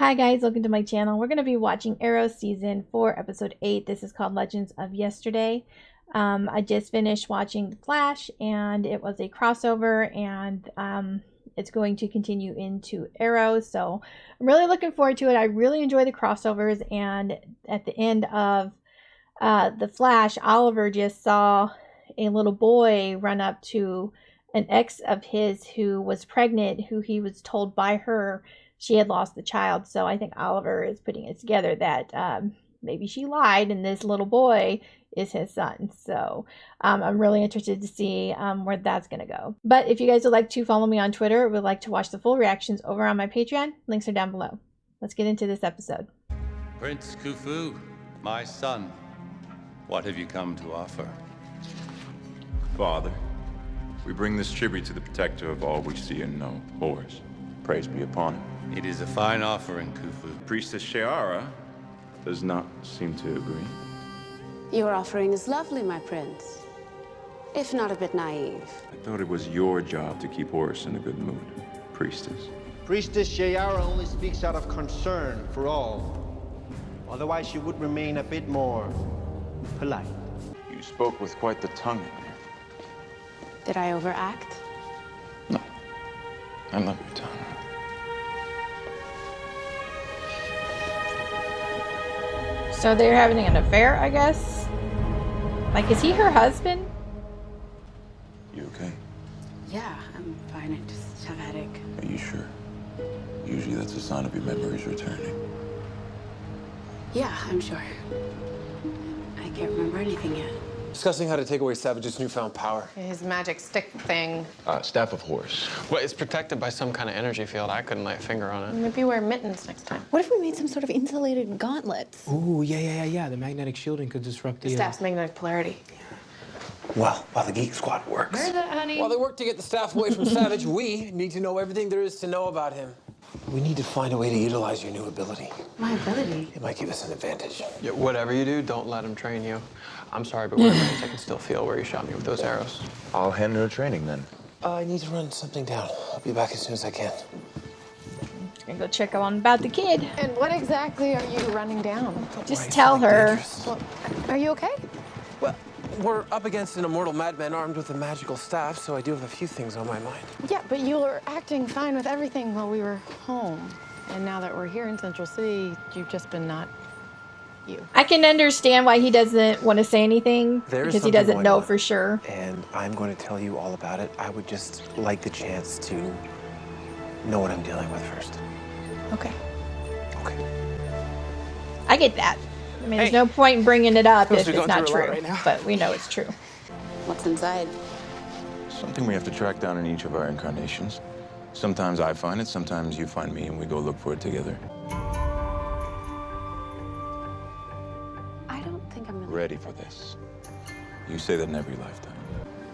Hi guys, welcome to my channel. We're going to be watching Arrow Season 4, Episode 8. This is called Legends of Yesterday. I just finished watching The Flash, and it was a crossover, and it's going to continue into Arrow, so I'm really looking forward to it. I really enjoy the crossovers, and at the end of The Flash, Oliver just saw a little boy run up to an ex of his who was pregnant, who he was told by her she had lost the child. So I think Oliver is putting it together that maybe she lied and this little boy is his son. So I'm really interested to see where that's going to go. But if you guys would like to follow me on Twitter, would like to watch the full reactions over on my Patreon, links are down below. Let's get into this episode. Prince Khufu, my son, what have you come to offer? Father, we bring this tribute to the protector of all we see and know, Horus. Praise be upon him. It is a fine offering, Khufu. Priestess Shiara does not seem to agree. Your offering is lovely, my prince, if not a bit naive. I thought it was your job to keep Horus in a good mood, Priestess. Priestess Shiara only speaks out of concern for all. Otherwise, she would remain a bit more polite. You spoke with quite the tongue in there. Did I overact? No. I love your tongue. So they're having an affair, I guess? Like, is he her husband? You okay? Yeah, I'm fine. I just have a headache. Are you sure? Usually that's a sign of your memories returning. Yeah, I'm sure. I can't remember anything yet. Discussing how to take away Savage's newfound power. His magic stick thing. Staff of Horus. Well, it's protected by some kind of energy field. I couldn't lay a finger on it. Maybe wear mittens next time. What if we made some sort of insulated gauntlets? Ooh, yeah. The magnetic shielding could disrupt The staff's magnetic polarity. Well, while the Geek Squad works. Where's it, honey? While they work to get the staff away from Savage, we need to know everything there is to know about him. We need to find a way to utilize your new ability. My ability? It might give us an advantage. Yeah, whatever you do, don't let him train you. I'm sorry, but whatever it is, I can still feel where you shot me with those arrows. I'll hand her training then. I need to run something down. I'll be back as soon as I can. Just gonna go check on about the kid. And what exactly are you running down? Just tell her. Well, are you okay? Well, we're up against an immortal madman armed with a magical staff, so I do have a few things on my mind. Yeah, but you were acting fine with everything while we were home. And now that we're here in Central City, you've just been not you. I can understand why he doesn't want to say anything because he doesn't something know going on, for sure. And I'm going to tell you all about it. I would just like the chance to know what I'm dealing with first. Okay. Okay. I get that. I mean, there's no point in bringing it up if be it's going not through a lot true, right now. but we know it's true. What's inside? Something we have to track down in each of our incarnations. Sometimes I find it, sometimes you find me, and we go look for it together. I don't think I'm Ready for this. You say that in every lifetime.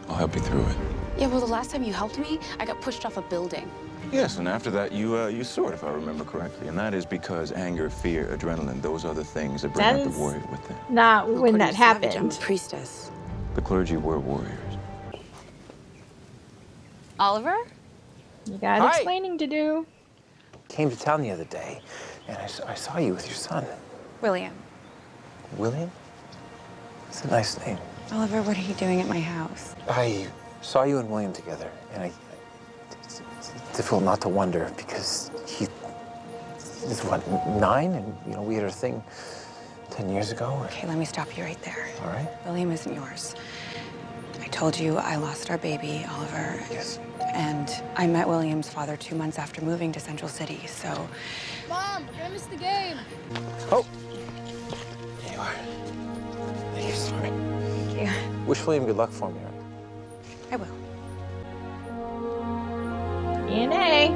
I'll help you through it. Yeah, well, the last time you helped me, I got pushed off a building. Yes, and after that, you soared, if I remember correctly. And that is because anger, fear, adrenaline, those are the things that bring That out the is warrior within. not when According that to Savage, I'm happened. a priestess. The clergy were warriors. Oliver? You got Hi. explaining to do. Came to town the other day, and I saw you with your son. William. William? It's a nice name. Oliver, what are you doing at my house? I saw you and William together, and it's difficult not to wonder because he's what, 9, and we had our thing 10 years ago. Okay, let me stop you right there. All right. William isn't yours. I told you I lost our baby, Oliver. Yes. And I met William's father 2 months after moving to Central City, so... Mom, I missed the game. Oh, there you are. Thank you, sorry. Thank you. Wish William good luck for me. I will. DNA.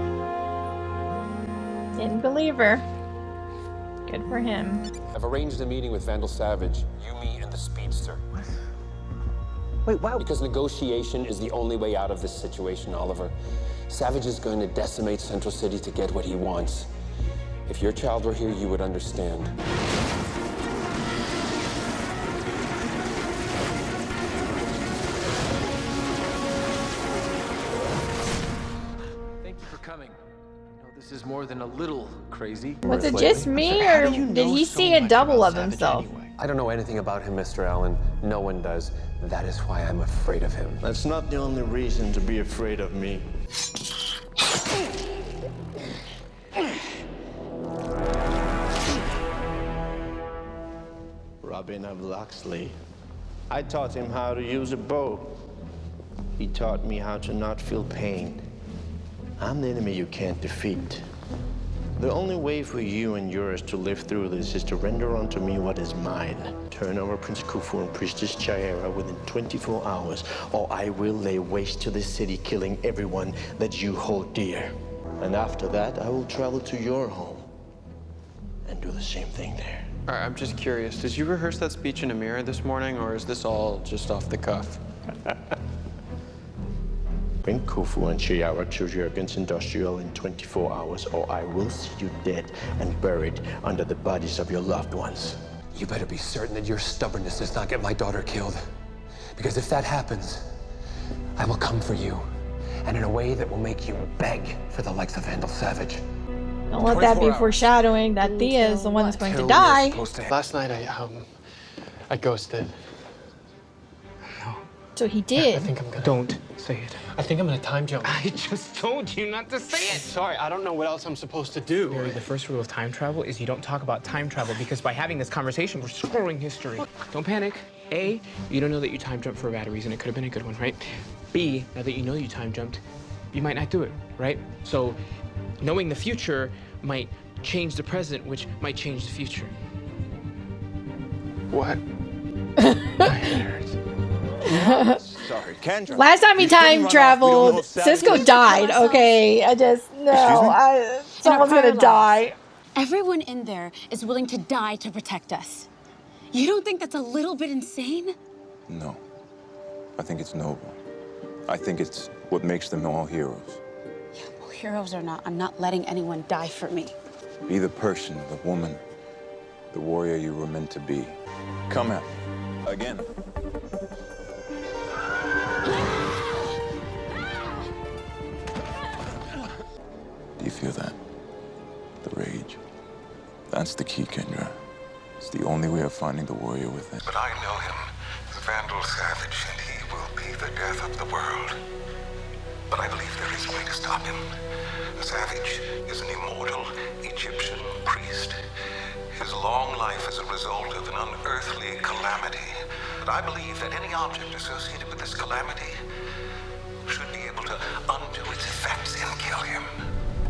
Didn't believe her. Good for him. I've arranged a meeting with Vandal Savage, you, me, and the Speedster. What? Wait, wow. Because negotiation is the only way out of this situation, Oliver. Savage is going to decimate Central City to get what he wants. If your child were here, you would understand. Thank you for coming. This is more than a little crazy. Was it just me, or did he see a double of himself? I don't know anything about him, Mr. Allen. No one does. That is why I'm afraid of him. That's not the only reason to be afraid of me. Robin of Locksley. I taught him how to use a bow. He taught me how to not feel pain. I'm the enemy you can't defeat. The only way for you and yours to live through this is to render unto me what is mine. Turn over Prince Khufu and Priestess Chaera within 24 hours, or I will lay waste to this city, killing everyone that you hold dear. And after that, I will travel to your home and do the same thing there. All right, I'm just curious. Did you rehearse that speech in a mirror this morning, or is this all just off the cuff? Bring Khufu and Chaera to Jurgen's Industrial in 24 hours, or I will see you dead and buried under the bodies of your loved ones. You better be certain that your stubbornness does not get my daughter killed. Because if that happens, I will come for you, and in a way that will make you beg for the likes of Vandal Savage. Don't let that be foreshadowing that Thea is the one that's going to die. Last night I ghosted. So he did. I think I'm gonna. Don't say it. I think I'm gonna time jump. I just told you not to say it. Sorry, I don't know what else I'm supposed to do. Barry, the first rule of time travel is you don't talk about time travel, because by having this conversation, we're screwing history. Don't panic. A, you don't know that you time jumped for a bad reason. It could have been a good one, right? B, now that you know you time jumped, you might not do it, right? So knowing the future might change the present, which might change the future. What? My head hurts. Sorry, Kendra. Last time he time traveled, Cisco died. Okay, someone's gonna die. Everyone in there is willing to die to protect us. You don't think that's a little bit insane? No. I think it's noble. I think it's what makes them all heroes. Yeah, well, heroes or not, I'm not letting anyone die for me. Be the person, the woman, the warrior you were meant to be. Come out. Again. Do you feel that? The rage. That's the key, Kendra. It's the only way of finding the warrior within. But I know him, the Vandal Savage, and he will be the death of the world. But I believe there is a way to stop him. The Savage is an immortal Egyptian priest. His long life is a result of an unearthly calamity. But I believe that any object associated with this calamity should be able to undo its effects and kill him.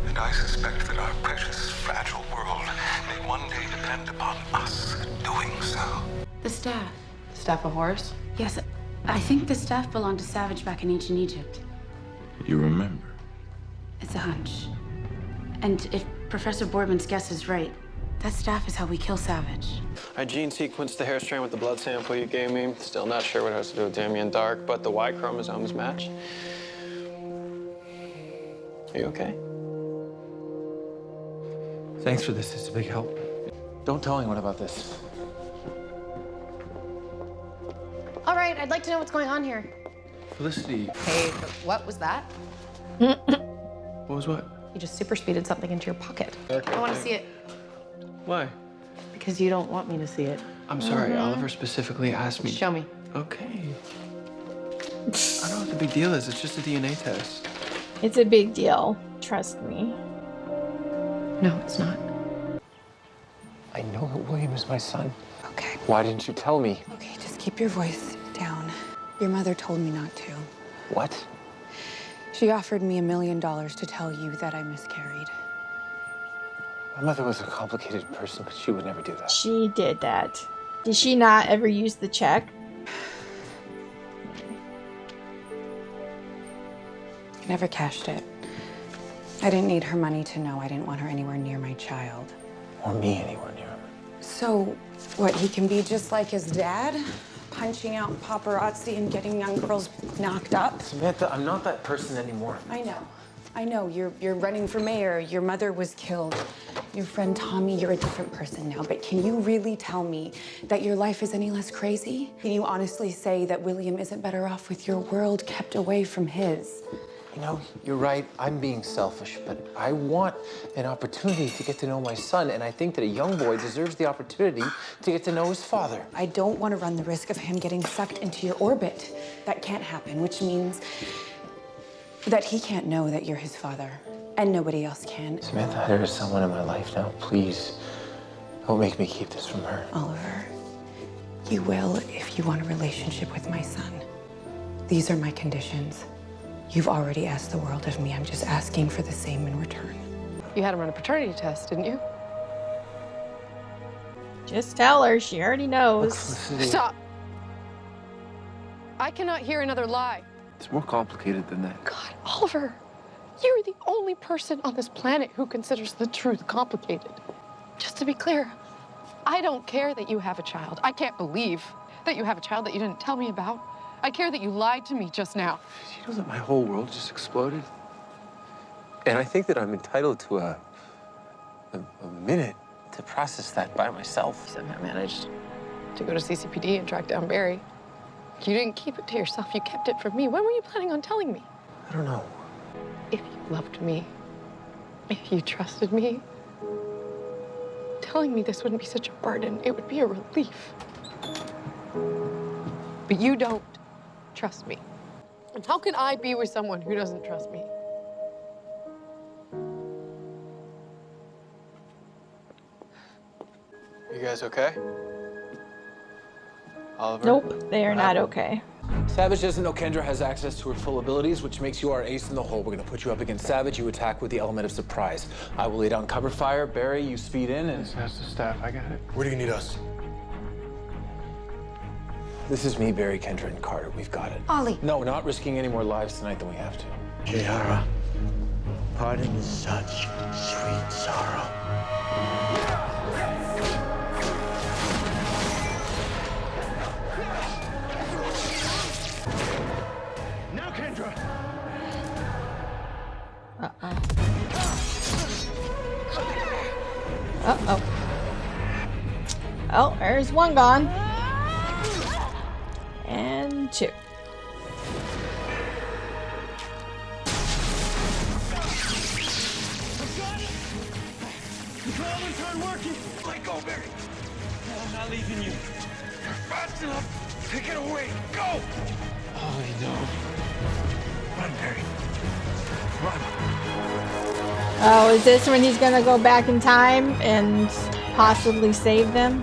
And I suspect that our precious, fragile world may one day depend upon us doing so. The staff. Staff of horse? Yes, I think the staff belonged to Savage back in ancient Egypt. You remember? It's a hunch. And if Professor Boardman's guess is right, that staff is how we kill Savage. I gene sequenced the hair strand with the blood sample you gave me. Still not sure what it has to do with Damien Dark, but the Y chromosomes match. Are you okay? Thanks for this. It's a big help. Don't tell anyone about this. All right, I'd like to know what's going on here. Felicity. Hey, what was that? What was what? You just super speeded something into your pocket. I want to see it. Why? Because you don't want me to see it. I'm sorry. Oliver specifically asked me. Show me. Okay. I don't know what the big deal is. It's just a DNA test. It's a big deal. Trust me. No, it's not. I know that William is my son. Okay. Why didn't you tell me? Okay, just keep your voice down. Your mother told me not to. What? She offered me $1 million to tell you that I miscarried. My mother was a complicated person, but she would never do that. She did that. Did she not ever use the check? I never cashed it. I didn't need her money to know I didn't want her anywhere near my child. Or me anywhere near him. So, what, he can be just like his dad? Punching out paparazzi and getting young girls knocked up? Samantha, I'm not that person anymore. I know. I know. You're running for mayor. Your mother was killed. Your friend Tommy, you're a different person now. But can you really tell me that your life is any less crazy? Can you honestly say that William isn't better off with your world kept away from his? You know, you're right. I'm being selfish, but I want an opportunity to get to know my son, and I think that a young boy deserves the opportunity to get to know his father. I don't want to run the risk of him getting sucked into your orbit. That can't happen, which means that he can't know that you're his father, and nobody else can. Samantha, there is someone in my life now. Please, don't make me keep this from her. Oliver, you will if you want a relationship with my son. These are my conditions. You've already asked the world of me. I'm just asking for the same in return. You had him run a paternity test, didn't you? Just tell her. She already knows. Stop. I cannot hear another lie. It's more complicated than that. God, Oliver, you're the only person on this planet who considers the truth complicated. Just to be clear, I don't care that you have a child. I can't believe that you have a child that you didn't tell me about. I care that you lied to me just now. You know that my whole world just exploded? And I think that I'm entitled to a minute to process that by myself. You somehow managed to go to CCPD and track down Barry. You didn't keep it to yourself. You kept it from me. When were you planning on telling me? I don't know. If you loved me, if you trusted me, telling me this wouldn't be such a burden. It would be a relief. But you don't trust me. And how can I be with someone who doesn't trust me? You guys okay? Oliver? Nope, they are not okay. Savage doesn't know Kendra has access to her full abilities, which makes you our ace in the hole. We're gonna put you up against Savage. You attack with the element of surprise. I will lay down cover fire. Barry, you speed in and... That's the staff. I got it. Where do you need us? This is me, Barry, Kendra, and Carter. We've got it. Ollie. No, we're not risking any more lives tonight than we have to. Kiara, parting is such sweet sorrow. Now, Kendra! Uh-oh. Uh-oh. Oh, there's one gone. And two. Control and turn working! Let go, Barry! No, I'm not leaving you. You're fast enough! Take it away! Go! Oh, no. Run, Barry. Run! Oh, is this when he's gonna go back in time and possibly save them?